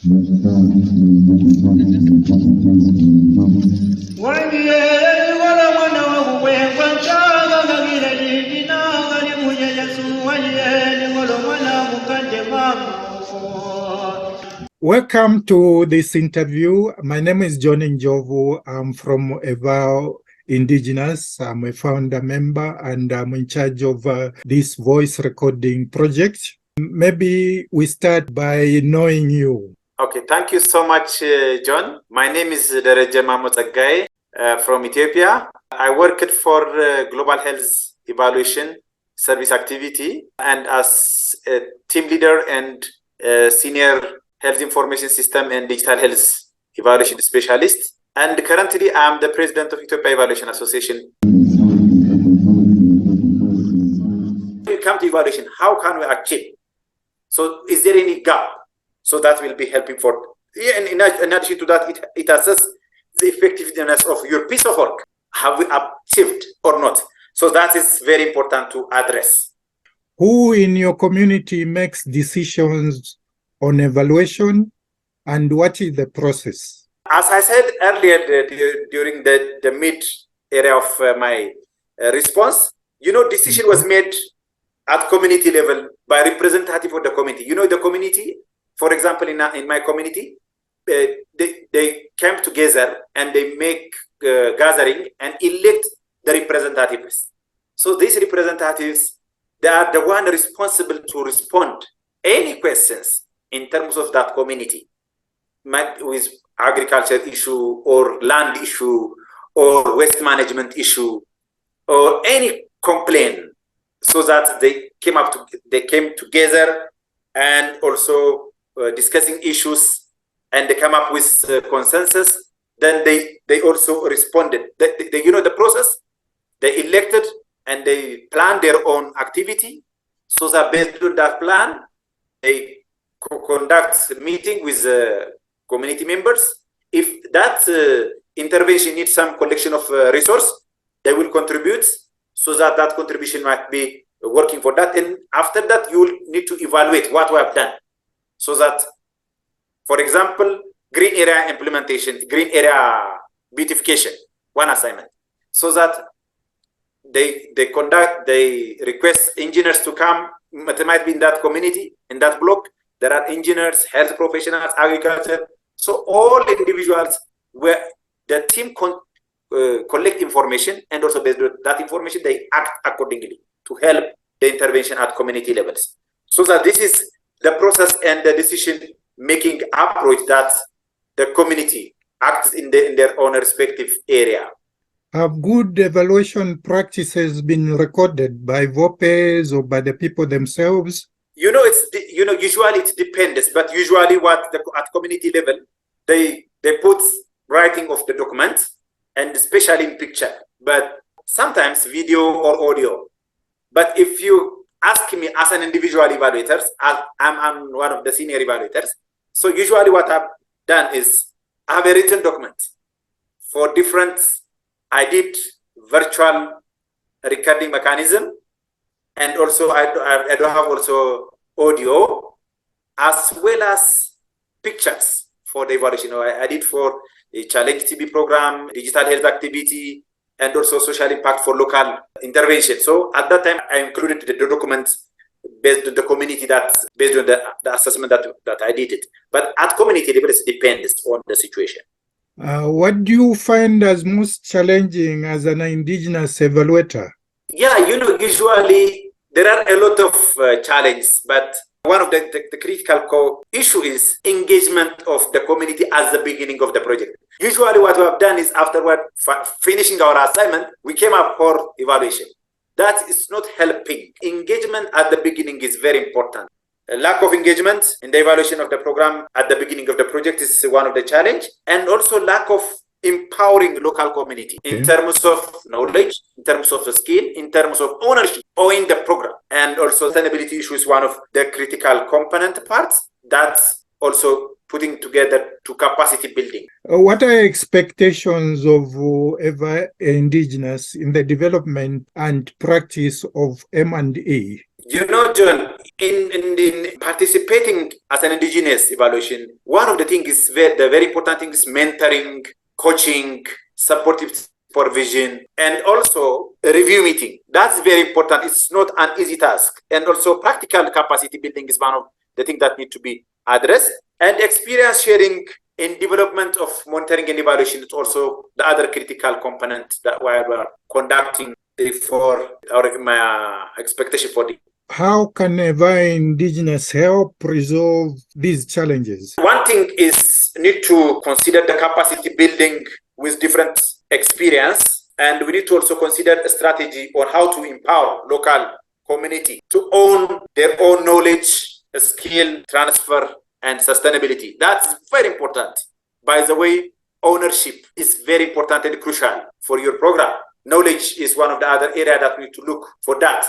Welcome to this interview. My name is John Njovu. I'm from EvalIndigenous. I'm a founder member and I'm in charge of this voice recording project. Maybe we start by knowing you. Okay, thank you so much, John. My name is Dereje Mamo from Ethiopia. I worked for Global Health Evaluation Service Activity and as a team leader and senior Health Information System and Digital Health Evaluation Specialist. And currently, I'm the president of Ethiopian Evaluation Association. When we come to evaluation, how can we achieve? So is there any gap? So that will be helping for, and in addition to that, it assesses the effectiveness of your piece of work. Have we achieved or not? So that is very important to address. Who in your community makes decisions on evaluation, and what is the process? As I said earlier during the mid area of my response, decision was made at community level by representative of the community. The community, for example, in my community, they came together and they make gathering and elect the representatives. So these representatives, they are the one responsible to respond any questions in terms of that community, with agriculture issue or land issue or waste management issue or any complaint, so that they came together and also discussing issues and they come up with consensus. Then they also responded. The process, they elected and they planned their own activity, so that based on that plan, they conduct a meeting with community members. If that intervention needs some collection of resource, they will contribute, so that contribution might be working for that. And after that, you will need to evaluate what we have done. So that, for example, green area implementation, green area beautification, one assignment. So that they request engineers to come. It might be in that community, in that block. There are engineers, health professionals, agriculture. So all individuals where the team collect information, and also based on that information, they act accordingly to help the intervention at community levels. So that this is the process and the decision-making approach that the community acts in their own respective area. Have good evaluation practices been recorded by VOPEs or by the people themselves? Usually it depends, but usually at community level, they put writing of the document, and especially in picture, but sometimes video or audio. But if you ask me as an individual evaluator, I'm one of the senior evaluators, so usually what I've done is I have a written document for different. I did virtual recording mechanism, and also I do have also audio as well as pictures for the evaluation. I did for a challenge TB program, digital health activity, and also social impact for local intervention. So at that time, I included the documents based on the community, based on the assessment that I did it. But at community level, it depends on the situation. What do you find as most challenging as an Indigenous evaluator? Yeah, usually there are a lot of challenges, but one of the critical core issue is engagement of the community at the beginning of the project. Usually what we have done is afterward, finishing our assignment, we came up for evaluation. That is not helping. Engagement at the beginning is very important. A lack of engagement in the evaluation of the program at the beginning of the project is one of the challenge, and also lack of empowering local community in terms of knowledge, in terms of skill, in terms of ownership in the program. And also sustainability issue is one of the critical component parts that's also putting together to capacity building. What are expectations of EvalIndigenous in the development and practice of M&E? John, In participating as an indigenous evaluation, one of the things is the very important thing is mentoring, coaching, supportive supervision, and also a review meeting. That's very important. It's not an easy task. And also practical capacity building is one of the things that need to be addressed. And experience sharing in development of monitoring and evaluation is also the other critical component that we are conducting for my expectation for the. How can EvalIndigenous help resolve these challenges? One thing is need to consider the capacity building with different experience, and we need to also consider a strategy on how to empower local community to own their own knowledge, skill transfer, and sustainability. That's very important. By the way, ownership is very important and crucial for your program. Knowledge is one of the other areas that we need to look for that.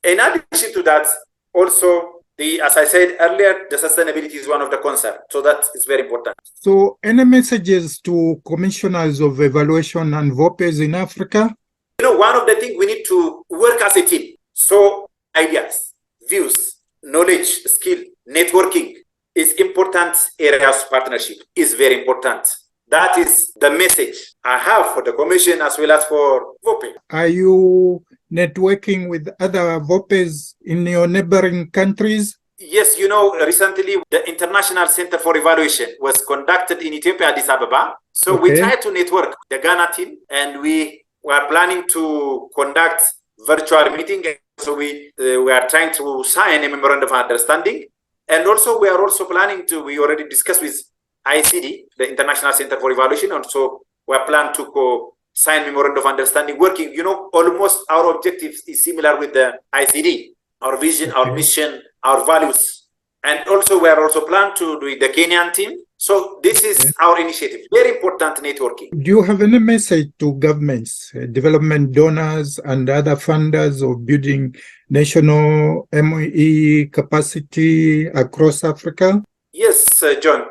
In addition to that, also, as I said earlier, the sustainability is one of the concerns. So that is very important. So any messages to commissioners of evaluation and VOPEs in Africa? One of the things we need to work as a team. So ideas, views, knowledge, skill, networking is important. Areas of partnership is very important. That is the message I have for the Commission as well as for VOPE. Are you networking with other VOPEs in your neighboring countries? Yes, recently the International Center for Evaluation was conducted in Ethiopia, Addis Ababa. So we tried to network the Ghana team, and we were planning to conduct virtual meeting. So we are trying to sign a memorandum of understanding. And also we are also planning to, we already discussed with ICD, the International Center for Evaluation, and so we are planning to sign memorandum of understanding, working, almost our objective is similar with the ICD, our vision, our mission, our values. And also we are also planning to do with the Kenyan team. So this is our initiative, very important networking. Do you have any message to governments, development donors, and other funders of building national MOE capacity across Africa? Yes, John,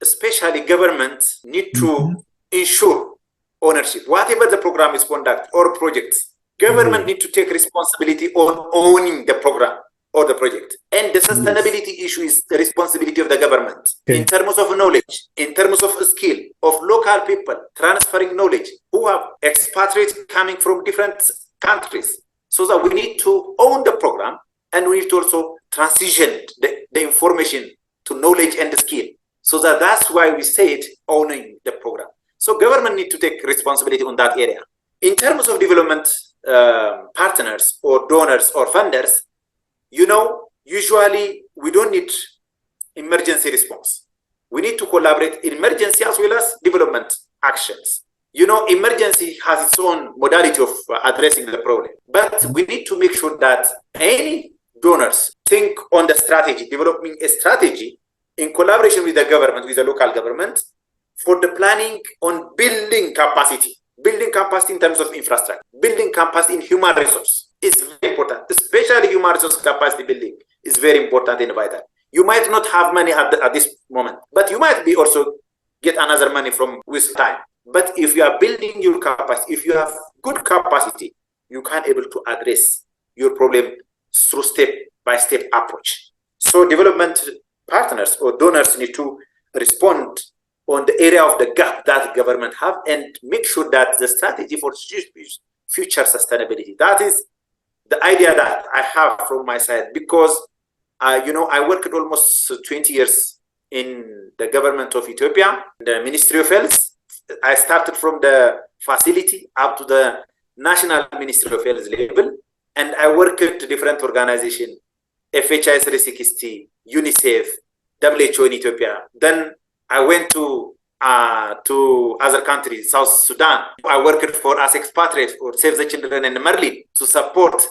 especially governments need to ensure ownership. Whatever the program is conducted or projects, government need to take responsibility on owning the program or the project. And the sustainability issue is the responsibility of the government in terms of knowledge, in terms of skill, of local people transferring knowledge who have expatriates coming from different countries. So that we need to own the program, and we need to also transition the information to knowledge and skill. So that's why we said owning the program. So government need to take responsibility on that area. In terms of development partners or donors or funders, usually we don't need emergency response. We need to collaborate in emergency as well as development actions. Emergency has its own modality of addressing the problem, but we need to make sure that any donors think on the strategy, developing a strategy in collaboration with the government, with the local government, for the planning on building capacity in terms of infrastructure, building capacity in human resource is very important, especially human resource capacity building is very important and vital. You might not have money at this moment, but you might be also get another money from with time. But if you are building your capacity, if you have good capacity, you can able to address your problem through step-by-step approach. So development partners or donors need to respond on the area of the gap that government have and make sure that the strategy for future sustainability. That is the idea that I have from my side, because I worked almost 20 years in the government of Ethiopia, the Ministry of Health. I started from the facility up to the National Ministry of Health level, and I worked at different organizations, FHI 360, UNICEF, WHO in Ethiopia. Then I went to other countries, South Sudan. I worked as expatriate for Save the Children and Merlin to support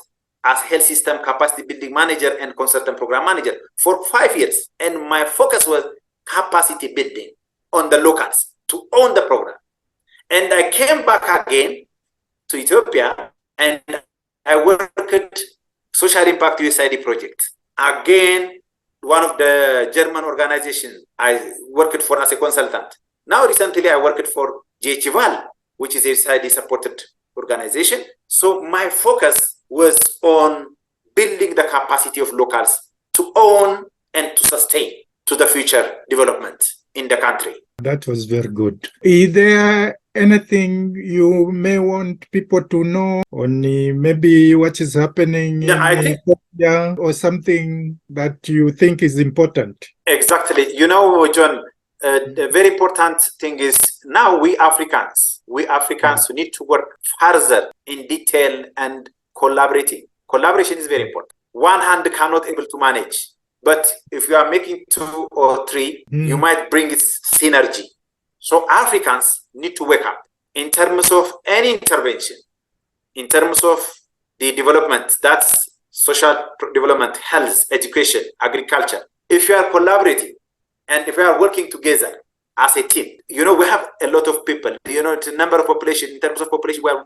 as health system capacity building manager and consultant program manager for 5 years. And my focus was capacity building on the locals to own the program. And I came back again to Ethiopia and I worked Social Impact USAID project. Again, one of the German organizations I worked for as a consultant. Now recently I worked for JHVAL, which is a USAID supported organization. So my focus was on building the capacity of locals to own and to sustain to the future development in the country. That was very good. Is there anything you may want people to know on maybe what is happening in Ethiopia or something that you think is important? Exactly. You know, John, the very important thing is now we Africans need to work further in detail and collaborating. Collaboration is very important. One hand cannot able to manage. But if you are making 2 or 3, you might bring its synergy. So Africans need to wake up in terms of any intervention, in terms of the development, that's social development, health, education, agriculture. If you are collaborating and if we are working together as a team, you know, we have a lot of people, you know, the number of population, in terms of population, we have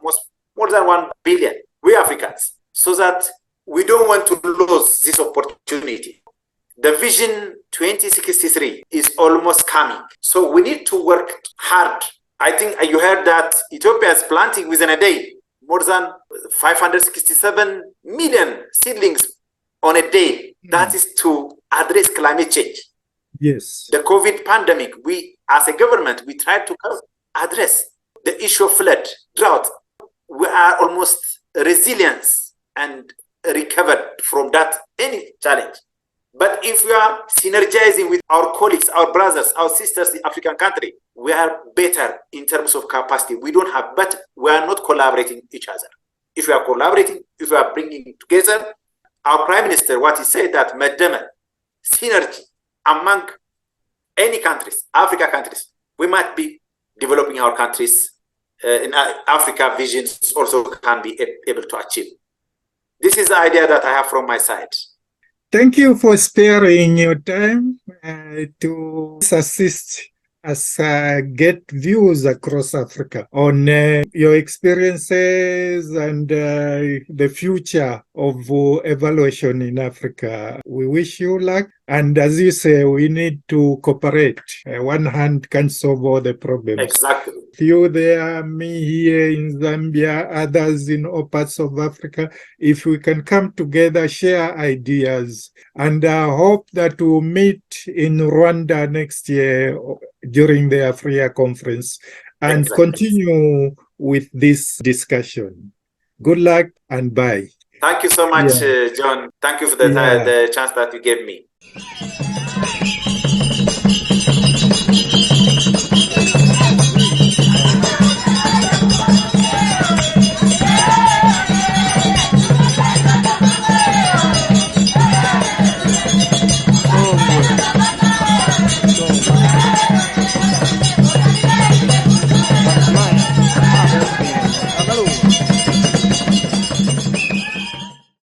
more than 1 billion, we Africans, so that we don't want to lose this opportunity. The Vision 2063 is almost coming. So we need to work hard. I think you heard that Ethiopia is planting within a day more than 567 million seedlings on a day. That is to address climate change. Yes. The COVID pandemic, we as a government, we tried to address the issue of flood, drought. We are almost resilient and recovered from that any challenge. But if we are synergizing with our colleagues, our brothers, our sisters in African country, we are better in terms of capacity. We don't have, but we are not collaborating each other. If we are collaborating, if we are bringing together, our Prime Minister, what he said that Madama, synergy among any countries, Africa countries, we might be developing our countries in Africa visions also can be able to achieve. This is the idea that I have from my side. Thank you for sparing your time to assist us get views across Africa on your experiences and the future of evaluation in Africa. We wish you luck. And as you say, we need to cooperate. One hand can solve all the problems. Exactly. You there, me here in Zambia, others in all parts of Africa, if we can come together, share ideas, and hope that we'll meet in Rwanda next year during the AfrEA conference and continue with this discussion. Good luck and bye. Thank you so much, John. Thank you for the chance that you gave me.